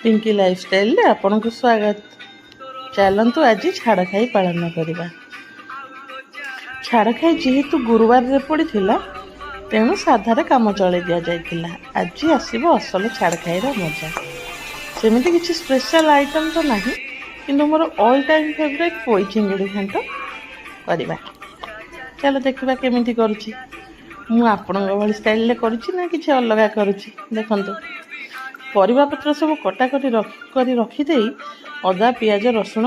Pinky lifestyle आपन को स्वागत। चलतु आज छाड़ खाई पालन करवा। छाड़ खाई जेहेतु गुरुवार रे पड़ा तेणु साधार काम चल दि जाइए। आज आसब असल छाड़ खाई मजा। सेमती किसी स्पेशल आइटम तो ना कि मोर ऑल टाइम फेवरेट पोई चिंगुड़ी घांट करवा। चलो देखा केमी करुँची मुझे स्टाइल ना कि अलग करुँची। देखु परिबा पत्र सब कटाकटी कर रखीदे अदा पियाज रसुण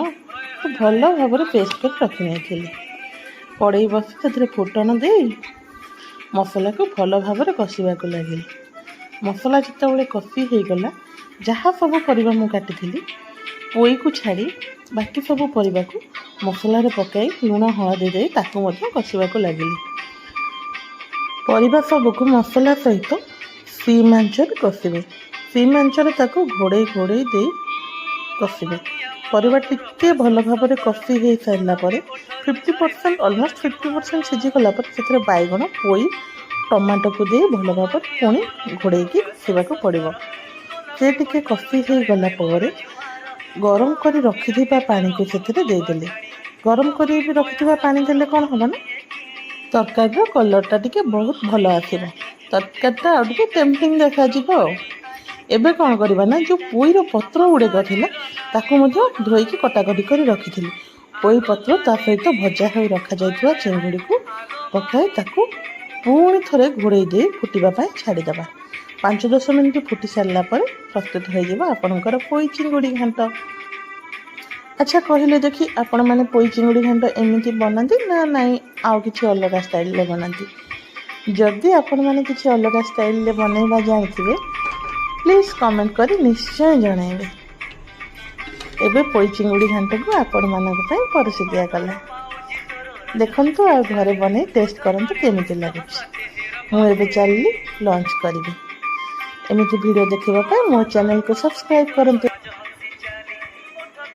तो भल भाव पेस्ट कर रखी नहीं। कड़ई बसी से फुटन दे मसला को भल भाव कषा लगे। मसला जिते कषि हो गला जहाँ सब परिबा मु काटी पोई को छाड़ी बाकी सब परिबा को मसला पकाई लुण हलदी दे कषा लगे। परिबा सबको मसला सहित सीम आंचर कषिबे। सीम आंचर ताको घोड़े घोड़े दे कषिबे। परिबा टिके भल भाव कषि हो सारा 50% ऑलमोस्ट 50% सिझीगला से बैगण पोई टमाटो को दे भल भाव पुणी घोड़े कषा पड़ो। से टिके कषि हो गला गरम कर रखि पानी को देदेले। गरम कर रखि पानी देले कौन हम ना तरकारी कलरटा टिके बहुत भल आसो। तरकारीटा आ टेम्पटिंग देखा। एबे कौन करवा ना जो पोईर पत्र गुड़ाक था धोईकी कटाकटी कर रखी। पोई पत्र ता सहित भजा हो रखा जाइथिबा चिंगुड़ी को पकाई पुणी थे घोड़े दे फुटापी छाड़ीदे। 5-10 मिनट फुटी सारा प्रस्तुत होकर पोई चिंगुड़ी घांट। अच्छा कहले देखी आपण मैंने पोई चिंगुड़ी घांट एमती बनाती ना नाई आउ कि अलग स्टाइल बनाती। जदि आपण मैंने किसी अलग स्टाइल बनैबा जानते प्लीज कमेंट कर निश्चय जनइबे। एबे पोई चिंगुड़ी घांट को आपण मानक पई परसी दिया गला। देखंतु आ घरे बने टेस्ट करंतु केमिति लागुछि। मु एबे चलली लंच करिबे। एमिति वीडियो देखिबा पई मो चैनल को सब्सक्राइब करंतु।